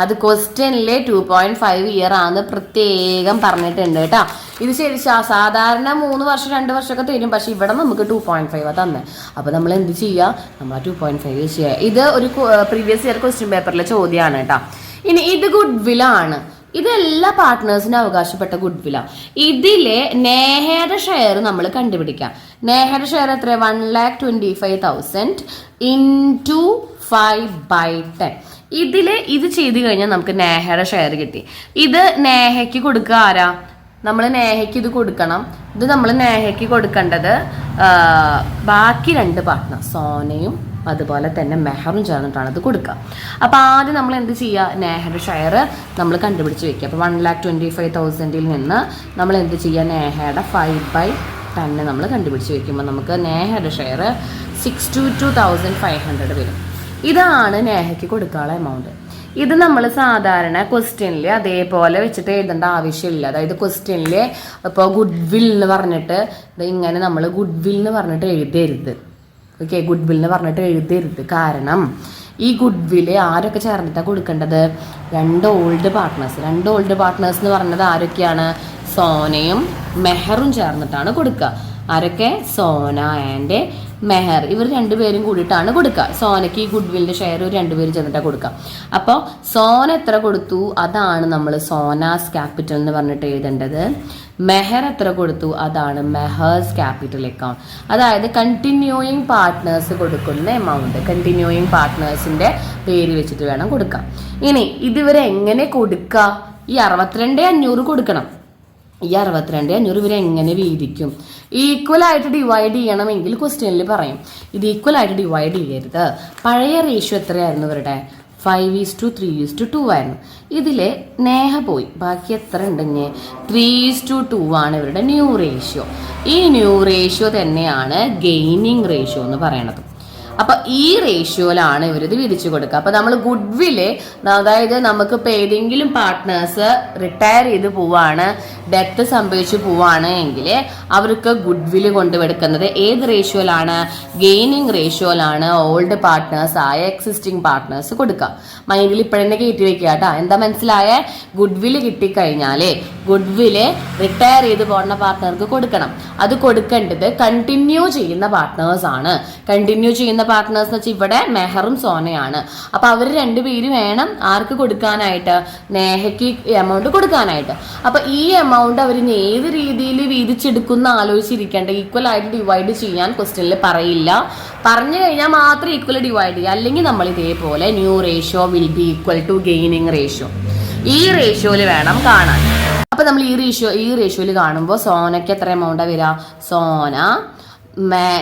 അത് ക്വസ്റ്റ്യനിലെ 2.5 ഇയർ ആണെന്ന് പ്രത്യേകം പറഞ്ഞിട്ടുണ്ട് കേട്ടോ. ഇത് ശരി സാധാരണ 3 വർഷം 2 വർഷമൊക്കെ തരും, പക്ഷെ ഇവിടെ നമുക്ക് 2.5 തന്നെ. അപ്പോൾ നമ്മൾ എന്ത് ചെയ്യുക? നമ്മൾ ആ 2.5 ചെയ്യുക. ഇത് ഒരു പ്രീവിയസ് ഇയർ ക്വസ്റ്റ്യൻ പേപ്പറിലെ ചോദ്യമാണ് കേട്ടോ. ഇനി ഇത് ഗുഡ് വില്ലാണ്. ഇതെല്ലാ പാർട്ട്നേഴ്സിനും അവകാശപ്പെട്ട ഗുഡ്വില്ലാണ്. ഇതിലെ നേഹയുടെ ഷെയർ നമ്മൾ കണ്ടുപിടിക്കാം. നേഹയുടെ ഷെയർ എത്ര? 1,25,000 ഇൻറ്റു 5/10. ഇത് ചെയ്ത് കഴിഞ്ഞാൽ നമുക്ക് നേഹയുടെ ഷെയർ കിട്ടി. ഇത് നേഹയ്ക്ക് കൊടുക്കുക ആരാ? നമ്മൾ നേഹയ്ക്ക് ഇത് കൊടുക്കണം. ഇത് നമ്മൾ നേഹയ്ക്ക് കൊടുക്കേണ്ടത് ബാക്കി 2 പാർട്ട്ണർ സോനയും അതുപോലെ തന്നെ മെഹറും ചേർന്നിട്ടാണ് ഇത് കൊടുക്കുക. അപ്പോൾ ആദ്യം നമ്മൾ എന്ത് ചെയ്യുക? നേഹയുടെ ഷെയർ നമ്മൾ കണ്ടുപിടിച്ച് വെക്കുക. അപ്പോൾ 1,25,000 നിന്ന് നമ്മൾ എന്ത് ചെയ്യുക? നേഹയുടെ 5/10 നമ്മൾ കണ്ടുപിടിച്ച് വെക്കുമ്പോൾ നമുക്ക് നേഹയുടെ ഷെയർ 62,500 വരും. ഇതാണ് നേഹയ്ക്ക് കൊടുക്കാനുള്ള എമൗണ്ട്. ഇത് നമ്മൾ സാധാരണ ക്വസ്റ്റ്യനിൽ അതേപോലെ വെച്ചിട്ട് എഴുതേണ്ട ആവശ്യമില്ല. അതായത് ക്വസ്റ്റ്യനിൽ ഇപ്പോൾ ഗുഡ്വിൽ എന്ന് പറഞ്ഞിട്ട് ഇങ്ങനെ നമ്മൾ ഗുഡ്വിൽ എന്ന് പറഞ്ഞിട്ട് എഴുതരുത്. ഓക്കെ, ഗുഡ്വിൽ എന്ന് പറഞ്ഞിട്ട് എഴുതരുത്. കാരണം ഈ ഗുഡ്വിൽ ആരൊക്കെ ചേർന്നിട്ടാണ് കൊടുക്കേണ്ടത്? 2 ഓൾഡ് പാർട്ട്നേഴ്സ്. 2 ഓൾഡ് പാർട്ട്നേഴ്സ് എന്ന് പറഞ്ഞത് ആരൊക്കെയാണ്? സോനയും മെഹറും ചേർന്നിട്ടാണ് കൊടുക്കുക. ആരൊക്കെ? സോന ആൻഡ് മെഹർ. ഇവർ 2 പേരും കൂടിയിട്ടാണ് കൊടുക്കുക. സോനയ്ക്ക് ഈ ഗുഡ്വില്ലിന്റെ ഷെയർ 2 പേരും ചെന്നിട്ടാണ് കൊടുക്കുക. അപ്പോൾ സോന എത്ര കൊടുത്തു? അതാണ് നമ്മൾ സോനാസ് ക്യാപിറ്റൽ എന്ന് പറഞ്ഞിട്ട് എഴുതേണ്ടത്. മെഹർ എത്ര കൊടുത്തു? അതാണ് മെഹേഴ്സ് ക്യാപിറ്റൽ അക്കൗണ്ട്. അതായത് കണ്ടിന്യൂയിങ് പാർട്ട്നേഴ്സ് കൊടുക്കുന്ന എമൗണ്ട് കണ്ടിന്യൂയിങ് പാർട്ട്നേഴ്സിന്റെ പേര് വെച്ചിട്ട് വേണം കൊടുക്കാം. ഇനി ഇതിവരെ എങ്ങനെ കൊടുക്കുക? ഈ 62,500 കൊടുക്കണം. ഈ 62,500 ഇവരെ എങ്ങനെ വീതിക്കും? ഈക്വൽ ആയിട്ട് ഡിവൈഡ് ചെയ്യണമെങ്കിൽ ക്വസ്റ്റ്യനിൽ പറയും. ഇത് ഈക്വൽ ആയിട്ട് ഡിവൈഡ് ചെയ്യരുത്. പഴയ റേഷ്യോ എത്രയായിരുന്നു ഇവരുടെ? 5:3:2 ആയിരുന്നു. ഇതിൽ നേഹ പോയി, ബാക്കി എത്ര ഉണ്ടെങ്കിൽ 3:2 ആണ് ഇവരുടെ ന്യൂ റേഷ്യോ. ഈ ന്യൂ റേഷ്യോ തന്നെയാണ് ഗെയിനിങ് റേഷ്യോ എന്ന് പറയണത്. അപ്പൊ ഈ റേഷ്യോയിലാണ് ഇവരിത് വിരിച്ചു കൊടുക്കുക. അപ്പൊ നമ്മൾ ഗുഡ്വില്, അതായത് നമുക്കിപ്പോൾ ഏതെങ്കിലും പാർട്ട്നേഴ്സ് റിട്ടയർ ചെയ്ത് പോവാണ്, ഡെത്ത് സംഭവിച്ചു പോവാണ് എങ്കിൽ അവർക്ക് ഗുഡ്വില് കൊണ്ടുവെടുക്കുന്നത് ഏത് റേഷ്യോയിലാണ്? ഗെയിനിങ് റേഷ്യോയിലാണ് ഓൾഡ് പാർട്ട്നേഴ്സ് ആയ എക്സിസ്റ്റിംഗ് പാർട്ട്നേഴ്സ് കൊടുക്കുക. മൈൻഡിൽ ഇപ്പോഴെന്നെ കയറ്റി വെക്കുക കേട്ടോ. എന്താ മനസ്സിലായ? ഗുഡ്വില് കിട്ടിക്കഴിഞ്ഞാലേ ഗുഡ്വില് റിട്ടയർ ചെയ്ത് പോകുന്ന പാർട്ട്ണർക്ക് കൊടുക്കണം. അത് കൊടുക്കേണ്ടത് കണ്ടിന്യൂ ചെയ്യുന്ന പാർട്ട്നേഴ്സ് ആണ്. കണ്ടിന്യൂ ചെയ്യുന്ന പാർട്ട്നേഴ്സ് എന്ന് വെച്ചാൽ ഇവിടെ മെഹറും സോനയാണ്. അപ്പൊ അവർ 2 പേര് വേണം ആർക്ക് കൊടുക്കാനായിട്ട്? നേഹയ്ക്ക് എമൗണ്ട് കൊടുക്കാനായിട്ട്. അപ്പൊ ഈ എമൗണ്ട് അവർ ഏത് രീതിയിൽ വീതിച്ചെടുക്കുന്ന ആലോചിച്ചിരിക്കേണ്ട. ഈക്വൽ ആയിട്ട് ഡിവൈഡ് ചെയ്യാൻ ക്വസ്റ്റ്യനിൽ പറയില്ല. പറഞ്ഞു കഴിഞ്ഞാൽ മാത്രം ഈക്വൽ ഡിവൈഡ് ചെയ്യുക. അല്ലെങ്കിൽ നമ്മൾ ഇതേപോലെ new ratio will be equal to gaining ratio, ഈ റേഷ്യോയിൽ വേണം കാണാൻ. അപ്പൊ നമ്മൾ ഈ റേഷ്യോയിൽ കാണുമ്പോൾ സോനയ്ക്ക് എത്ര എമൗണ്ടാ വരിക? സോന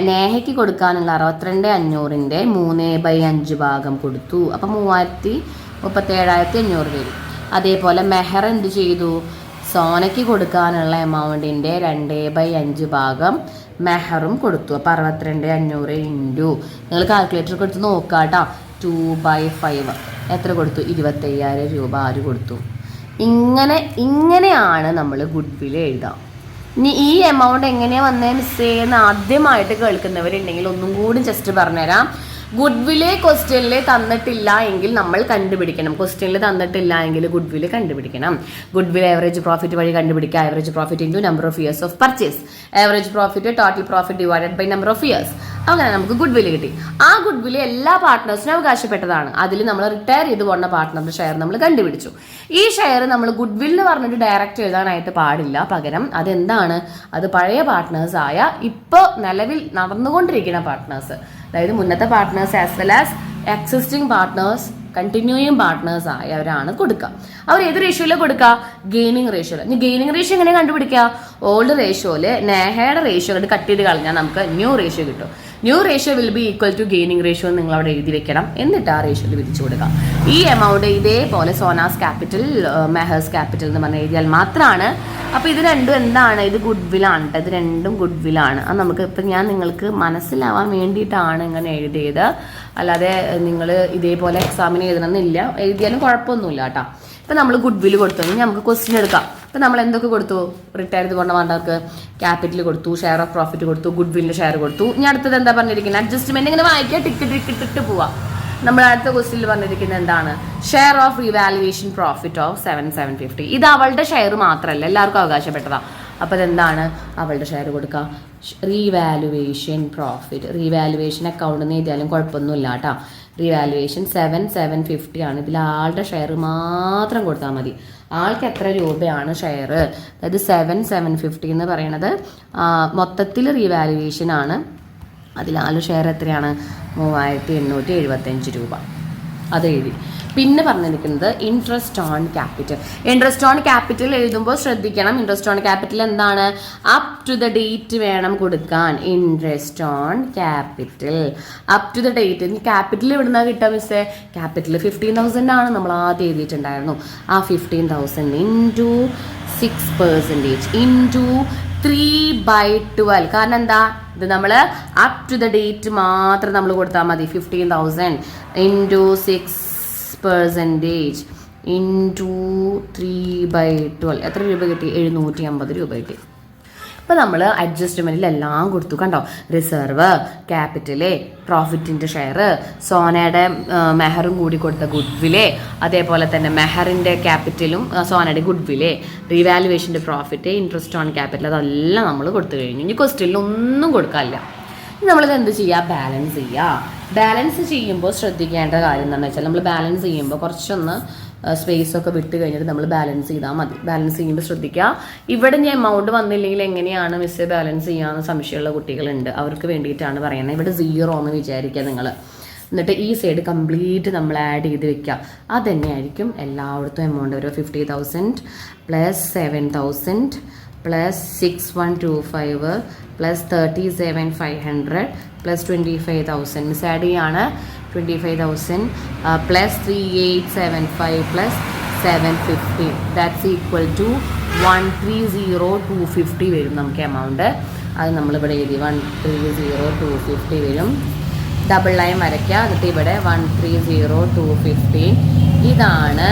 നേഹയ്ക്ക് കൊടുക്കാനുള്ള 62,500ന്റെ 3/5 ഭാഗം കൊടുത്തു. അപ്പം 37,500 വരും. അതേപോലെ മെഹർ എന്ത് ചെയ്തു? സോനയ്ക്ക് കൊടുക്കാനുള്ള എമൗണ്ടിന്റെ 2/5 ഭാഗം മെഹറും കൊടുത്തു. അപ്പം 62,500 ഇൻറ്റു, നിങ്ങൾ കാൽക്കുലേറ്റർ കൊടുത്ത് നോക്കാട്ടോ, 2/5 എത്ര കൊടുത്തു? 25,000 രൂപ ആര് കൊടുത്തു? ഇങ്ങനെയാണ് നമ്മൾ ഗുഡ്വിൽ എഴുതാം. ഇനി ഈ എമൗണ്ട് എങ്ങനെയാണ് വന്നേ മിസ്സേ എന്ന് ആദ്യമായിട്ട് കേൾക്കുന്നവരുണ്ടെങ്കിൽ ഒന്നും കൂടി ജസ്റ്റ് പറഞ്ഞുതരാം. ഗുഡ്വില് ക്വസ്റ്റ്യനിൽ തന്നിട്ടില്ല എങ്കിൽ നമ്മൾ കണ്ടുപിടിക്കണം. ക്വസ്റ്റ്യനിൽ തന്നിട്ടില്ല എങ്കിൽ ഗുഡ്വില് കണ്ടുപിടിക്കണം. ഗുഡ്വിൽ ആവറേജ് പ്രോഫിറ്റ് വഴി കണ്ടുപിടിക്കുക. Average profit into number of years of purchase. Average profit total profit divided by number of years. അങ്ങനെ നമുക്ക് ഗുഡ്വില് കിട്ടി. ആ ഗുഡ്വില് എല്ലാ പാർട്ട്നേഴ്സിനും അവകാശപ്പെട്ടതാണ്. അതിൽ നമ്മൾ റിട്ടയർ ചെയ്ത് പോകുന്ന പാർട്ട്ണറുടെ ഷെയർ നമ്മൾ കണ്ടുപിടിച്ചു. ഈ ഷെയർ നമ്മൾ ഗുഡ്വിൽ എന്ന് പറഞ്ഞിട്ട് ഡയറക്റ്റ് എഴുതാനായിട്ട് പാടില്ല. പകരം അതെന്താണ്? അത് പഴയ പാർട്ട്നേഴ്സ് ആയ ഇപ്പോൾ നിലവിൽ നടന്നുകൊണ്ടിരിക്കുന്ന പാർട്ട്നേഴ്സ്, അതായത് മുന്നത്തെ partners as well as existing partners, continuing partners ആയവരാണ് കൊടുക്കുക. അവർ ഏത് റേഷ്യോയിലാണ് കൊടുക്കുക? ഗെയിനിങ് റേഷ്യോയിൽ. ഇനി ഗെയിനിങ് റേഷ്യോ എങ്ങനെ കണ്ടുപിടിക്കുക? ഓൾഡ് റേഷ്യോയില് നേഹയുടെ റേഷ്യോ കട്ട് ചെയ്ത് കളഞ്ഞാൽ നമുക്ക് ന്യൂ റേഷ്യോ കിട്ടും. New ratio will be equal to gaining ratio നിങ്ങൾ അവിടെ എഴുതി വെക്കണം. എന്നിട്ട് ആ റേഷ്യോയിൽ വിധിച്ചു കൊടുക്കാം. ഈ എമൗണ്ട് ഇതേപോലെ സോനാസ് ക്യാപിറ്റൽ, മെഹേഴ്സ് ക്യാപിറ്റൽ എന്ന് പറഞ്ഞ് എഴുതിയാൽ മാത്രമാണ്. അപ്പോൾ ഇത് രണ്ടും എന്താണ്? ഇത് ഗുഡ്വിലാണ് കേട്ടോ. ഇത് രണ്ടും ഗുഡ്വിലാണ്. അത് നമുക്ക് ഇപ്പം ഞാൻ നിങ്ങൾക്ക് മനസ്സിലാവാൻ വേണ്ടിയിട്ടാണ് ഇങ്ങനെ എഴുതിയത്. അല്ലാതെ നിങ്ങൾ ഇതേപോലെ എക്സാമിന് എഴുതണമെന്നില്ല. എഴുതിയാലും കുഴപ്പമൊന്നുമില്ല കേട്ടോ. ഇപ്പം നമ്മൾ ഗുഡ്വിൽ കൊടുത്തു കഴിഞ്ഞാൽ നമുക്ക് ക്വസ്റ്റ്യൻ എടുക്കാം. ഇപ്പം നമ്മൾ എന്തൊക്കെ കൊടുത്തു? റിട്ടയർ ചെയ്ത് പോകേണ്ട വേണ്ടവർക്ക് ക്യാപിറ്റൽ കൊടുത്തു, ഷെയർ ഓഫ് പ്രോഫിറ്റ് കൊടുത്തു, ഗുഡ്വില്ലിൻ്റെ ഷെയർ കൊടുത്തു. ഇനി അടുത്തത് എന്താ പറഞ്ഞിരിക്കുന്നത്? അഡ്ജസ്റ്റ്മെന്റ് ഇങ്ങനെ വായിക്കുക, ടിക്കറ്റ് പോവാം. നമ്മൾ അടുത്ത ക്വസ്റ്റ്യനിൽ പറഞ്ഞിരിക്കുന്നത് എന്താണ്? Share of revaluation profit of 7,750. ഇത് അവളുടെ ഷെയർ മാത്രമല്ല, എല്ലാവർക്കും അവകാശപ്പെട്ടതാണ്. അപ്പോൾ ഇതെന്താണ്? അവളുടെ ഷെയർ കൊടുക്കുക. റീവാലുവേഷൻ പ്രോഫിറ്റ്, റീവാലുവേഷൻ അക്കൗണ്ടിൽ നിന്ന് എഴുതിയാലും കുഴപ്പമൊന്നുമില്ല കേട്ടോ. റീവാലുവേഷൻ 7,750 ആണ്. ഇതിൽ ആളുടെ ഷെയർ മാത്രം കൊടുത്താൽ മതി. ആൾക്ക് എത്ര രൂപയാണ് ഷെയർ, അതായത് 7,750 എന്ന് പറയുന്നത് മൊത്തത്തിൽ റീവാലുവേഷൻ ആണ്. അതിൽ ആൾ ഷെയർ എത്രയാണ്, 3,875 രൂപ. അത് എഴുതി. പിന്നെ പറഞ്ഞിരിക്കുന്നത് interest on capital. Interest on capital എഴുതുമ്പോൾ ശ്രദ്ധിക്കണം, ഇൻട്രസ്റ്റ് ഓൺ ക്യാപിറ്റൽ എന്താണ്, അപ് ടു ദ ഡേറ്റ് വേണം കൊടുക്കാൻ. Interest on capital up to the date. Capital എവിടുന്ന കിട്ടുക മിസ്സേ, ക്യാപിറ്റൽ 15,000 ആണ് നമ്മൾ ആദ്യം എഴുതിയിട്ടുണ്ടായിരുന്നു. ആ 15,000 ഇൻറ്റു 6% ഇൻറ്റു 3/12. കാരണം എന്താ, ഇത് നമ്മൾ അപ് ടു ദ ഡേറ്റ് മാത്രം നമ്മൾ കൊടുത്താൽ മതി. 15,000 ഇൻറ്റു 6% ഇൻറ്റു 3/12 എത്ര രൂപ കിട്ടി, 750 രൂപ കിട്ടി. അപ്പോൾ നമ്മൾ അഡ്ജസ്റ്റ്മെൻറ്റിലെല്ലാം കൊടുത്തു കണ്ടോ, റിസർവ്, ക്യാപിറ്റല്, പ്രോഫിറ്റിൻ്റെ ഷെയർ, സോനയുടെ മെഹറും കൂടി കൊടുത്ത ഗുഡ്വില്, അതേപോലെ തന്നെ മെഹറിൻ്റെ ക്യാപിറ്റലും സോനയുടെ ഗുഡ്വില്, റീവാലുവേഷൻ്റെ പ്രോഫിറ്റ്, ഇൻട്രസ്റ്റ് ഓൺ ക്യാപിറ്റൽ, അതെല്ലാം നമ്മൾ കൊടുത്തു കഴിഞ്ഞു. ഇനി ക്വസ്റ്റ്യനിൽ ഒന്നും കൊടുക്കാനില്ല. ഇനി നമ്മളിത് എന്ത് ചെയ്യുക, ബാലൻസ് ചെയ്യുക. ബാലൻസ് ചെയ്യുമ്പോൾ ശ്രദ്ധിക്കേണ്ട കാര്യം എന്താണെന്ന് വെച്ചാൽ, നമ്മൾ ബാലൻസ് ചെയ്യുമ്പോൾ കുറച്ചൊന്ന് സ്പേസ് ഒക്കെ വിട്ട് കഴിഞ്ഞിട്ട് നമ്മൾ ബാലൻസ് ചെയ്താൽ മതി. ബാലൻസ് ചെയ്യുമ്പോൾ ശ്രദ്ധിക്കുക, ഇവിടെ ഞാൻ എമൗണ്ട് വന്നില്ലെങ്കിൽ എങ്ങനെയാണ് മിസ് ബാലൻസ് ചെയ്യാമെന്ന് സംശയമുള്ള കുട്ടികളുണ്ട്. അവർക്ക് വേണ്ടിയിട്ടാണ് പറയുന്നത്. ഇവിടെ 0 എന്ന് വിചാരിക്കുക നിങ്ങൾ. എന്നിട്ട് ഈ സൈഡ് കംപ്ലീറ്റ് നമ്മൾ ആഡ് ചെയ്ത് വെക്കുക. അത് തന്നെയായിരിക്കും എല്ലായിടത്തും എമൗണ്ട് വരും. 50,000 plus 7,000 plus 6,125 plus 37,500 plus 25,000 miss add ചെയ്യാണ്. 25,000 plus 3,875 plus 750 that's equal to 130,250 വരും നമുക്ക് എമൗണ്ട്. അത് നമ്മളിവിടെ എഴുതി 130,250 വരും. ഡബിൾ ലൈൻ വരയ്ക്കുക. എന്നിട്ട് ഇവിടെ 130,250 ഇതാണ്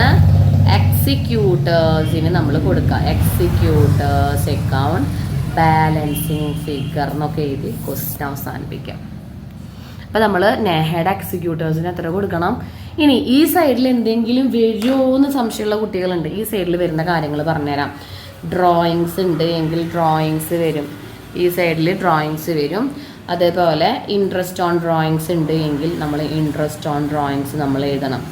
എക്സിക്യൂട്ടേഴ്സിന് നമ്മൾ കൊടുക്കുക. എക്സിക്യൂട്ടേഴ്സ് അക്കൗണ്ട് ബാലൻസിങ് ഫിഗർ എന്നൊക്കെ എഴുതി ക്വസ്റ്റ്യൻ അവസാനിപ്പിക്കാം. അപ്പോൾ നമ്മൾ നെഹയുടെ എക്സിക്യൂട്ടേഴ്സിന് എത്ര കൊടുക്കണം. ഇനി ഈ സൈഡിൽ എന്തെങ്കിലും വരുമോ എന്ന് സംശയമുള്ള കുട്ടികളുണ്ട്. ഈ സൈഡിൽ വരുന്ന കാര്യങ്ങൾ പറഞ്ഞുതരാം. ഡ്രോയിങ്സ് ഉണ്ട് എങ്കിൽ ഡ്രോയിങ്സ് വരും. ഈ സൈഡിൽ ഡ്രോയിങ്സ് വരും. അതേപോലെ ഇൻട്രസ്റ്റ് ഓൺ ഡ്രോയിങ്സ് ഉണ്ട് എങ്കിൽ നമ്മൾ ഇൻട്രസ്റ്റ് ഓൺ ഡ്രോയിങ്സ് നമ്മൾ എഴുതണം.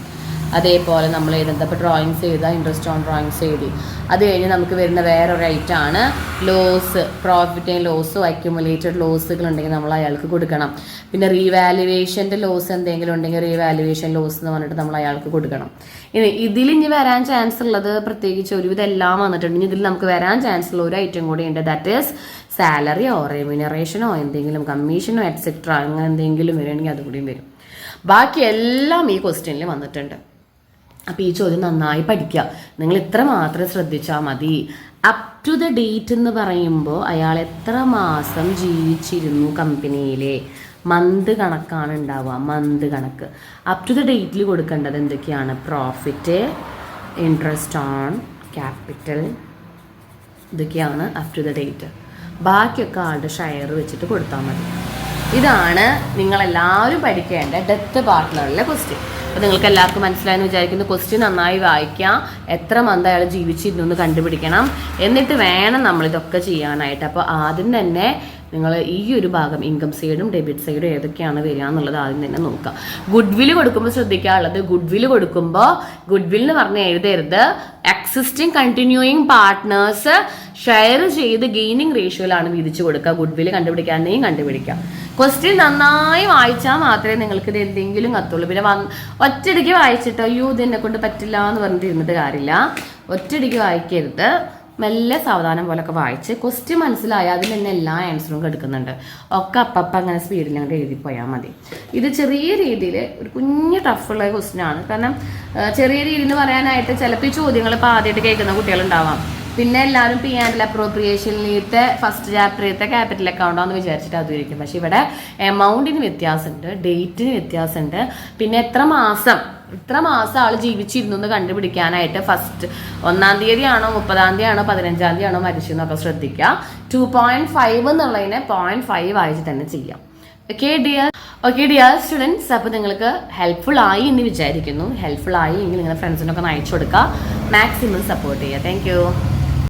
അതേപോലെ നമ്മൾ എഴുതുന്നത് ഇപ്പോൾ ഡ്രോയിങ്സ് എഴുതാം, ഇൻട്രസ്റ്റ് ഓൺ ഡ്രോയിങ്സ് എഴുതി. അത് കഴിഞ്ഞ് നമുക്ക് വരുന്ന വേറൊരു ഐറ്റമാണ് ലോസ്. പ്രോഫിറ്റ് ആൻഡ് ലോസോ അക്യുമുലേറ്റഡ് ലോസുകൾ ഉണ്ടെങ്കിൽ നമ്മൾ അയാൾക്ക് കൊടുക്കണം. പിന്നെ റീവാലുവേഷൻ്റെ ലോസ് എന്തെങ്കിലും ഉണ്ടെങ്കിൽ റീവാലുവേഷൻ ലോസ് എന്ന് പറഞ്ഞിട്ട് നമ്മൾ അയാൾക്ക് കൊടുക്കണം. ഇതിൽ ഇനി വരാൻ ചാൻസ് ഉള്ളത്, പ്രത്യേകിച്ച് ഒരുവിധം എല്ലാം വന്നിട്ടുണ്ട്. ഇതിൽ നമുക്ക് വരാൻ ചാൻസ് ഉള്ള ഒരു ഐറ്റം കൂടി ഉണ്ട്. ദാറ്റ് ഈസ് സാലറിയോ റെമ്യൂണറേഷനോ എന്തെങ്കിലും കമ്മീഷനോ എക്സെട്ര അങ്ങനെ എന്തെങ്കിലും വരികയാണെങ്കിൽ അതുകൂടിയും വരും. ബാക്കി എല്ലാം ഈ ക്വസ്റ്റ്യനിൽ വന്നിട്ടുണ്ട്. അപ്പോൾ ഈ ചോദ്യം നന്നായി പഠിക്കുക. നിങ്ങൾ ഇത്ര മാത്രം ശ്രദ്ധിച്ചാൽ മതി. അപ് ടു ദ ഡേറ്റ് എന്ന് പറയുമ്പോൾ അയാൾ എത്ര മാസം ജീവിച്ചിരുന്നു കമ്പനിയിലെ മന്ത് കണക്കാണ് ഉണ്ടാവുക. മന്ത് കണക്ക് അപ് ടു ദ ഡേറ്റിൽ കൊടുക്കേണ്ടത് എന്തൊക്കെയാണ്, പ്രോഫിറ്റ്, ഇൻട്രസ്റ്റ് ഓൺ ക്യാപിറ്റൽ, ഇതൊക്കെയാണ് അപ് ടു ദ ഡേറ്റ്. ബാക്കിയൊക്കെ ആളുടെ ഷെയർ വെച്ചിട്ട് കൊടുത്താൽ മതി. ഇതാണ് നിങ്ങളെല്ലാവരും പഠിക്കേണ്ട ഡെത്ത് പാർട്ട്ണറിലെ ക്വസ്റ്റ്യൻ. അപ്പോൾ നിങ്ങൾക്ക് എല്ലാവർക്കും മനസ്സിലായെന്ന് വിചാരിക്കുന്നു. ക്വസ്റ്റ്യൻ നന്നായി വായിക്കാം. എത്ര മന്ത് അയാൾ ജീവിച്ചിരുന്നു എന്ന് കണ്ടുപിടിക്കണം. എന്നിട്ട് വേണം നമ്മളിതൊക്കെ ചെയ്യാനായിട്ട്. അപ്പോൾ ആദ്യം തന്നെ നിങ്ങൾ ഈ ഒരു ഭാഗം ഇൻകം സൈഡും ഡെബിറ്റ് സൈഡും ഏതൊക്കെയാണ് വരിക എന്നുള്ളത് ആദ്യം തന്നെ നോക്കുക. ഗുഡ്വില് കൊടുക്കുമ്പോൾ ശ്രദ്ധിക്കാനുള്ളത്, ഗുഡ്വില് കൊടുക്കുമ്പോൾ ഗുഡ്വില്ലിന് പറഞ്ഞ് എഴുതരുത് എക്സിസ്റ്റിംഗ് കണ്ടിന്യൂയിങ് പാർട്ട്നേഴ്സ് ഷെയർ ചെയ്ത് ഗെയിനിങ് റേഷ്യോയിലാണ് വീതിച്ചു കൊടുക്കുക. ഗുഡ്വില് കണ്ടുപിടിക്കാനെയും കണ്ടുപിടിക്കാം. ക്വസ്റ്റ്യൻ നന്നായി വായിച്ചാൽ മാത്രമേ നിങ്ങൾക്ക് ഇത് എന്തെങ്കിലും കത്തുള്ളൂ. പിന്നെ ഒറ്റയടിക്ക് വായിച്ചിട്ടോ അയ്യോ ഇത് എന്നെ കൊണ്ട് പറ്റില്ല എന്ന് പറഞ്ഞിട്ട് ഇരുന്നിട്ട് കാര്യമില്ല. ഒറ്റയടിക്ക് വായിക്കരുത്. മെല്ലെ സാവധാനം പോലൊക്കെ വായിച്ച് ക്വസ്റ്റ്യൻ മനസ്സിലായാൽ അതിൽ തന്നെ എല്ലാ ആൻസറും എടുക്കുന്നുണ്ട്. ഒക്കെ അപ്പം അങ്ങനെ സ്പീഡിൽ അങ്ങോട്ട് എഴുതിപ്പോയാൽ മതി. ഇത് ചെറിയ രീതിയിൽ ഒരു കുഞ്ഞ് ടഫുള്ള ക്വസ്റ്റ്യൻ ആണ്. കാരണം ചെറിയ രീതിയിൽ എന്ന് പറയാനായിട്ട് ചിലപ്പോൾ ഈ ചോദ്യങ്ങൾ ഇപ്പോൾ ആദ്യമായിട്ട് കേൾക്കുന്ന കുട്ടികളുണ്ടാവാം. പിന്നെ എല്ലാവരും പി ആൻഡ് അപ്രോപ്രിയേഷനിലത്തെ ഫസ്റ്റ് ചാപ്റ്ററിലത്തെ ക്യാപിറ്റൽ അക്കൗണ്ടാന്ന് വിചാരിച്ചിട്ട് അതുമായിരിക്കും. പക്ഷെ ഇവിടെ എമൗണ്ടിന് വ്യത്യാസമുണ്ട്, ഡേറ്റിന് വ്യത്യാസമുണ്ട്. പിന്നെ എത്ര മാസം ആൾ ജീവിച്ചിരുന്നു എന്ന് കണ്ടുപിടിക്കാനായിട്ട് ഫസ്റ്റ് 1-ാം തീയതി ആണോ 30-ാം തീയതി ആണോ 15-ാം തീയതി ആണോ മരിച്ചെന്നൊക്കെ ശ്രദ്ധിക്കുക. 2.5 എന്നുള്ളതിനെ 0.5 ആയിട്ട് തന്നെ ചെയ്യാം. ഓക്കെ ഡിയർ സ്റ്റുഡൻസ്, അപ്പോൾ നിങ്ങൾക്ക് ഹെൽപ്ഫുൾ ആയി എന്ന് വിചാരിക്കുന്നു. ഹെൽപ്ഫുൾ ആയി എങ്കിൽ നിങ്ങളുടെ ഫ്രണ്ട്സിനൊക്കെ അയച്ചു കൊടുക്കുക. മാക്സിമം സപ്പോർട്ട് ചെയ്യുക. താങ്ക്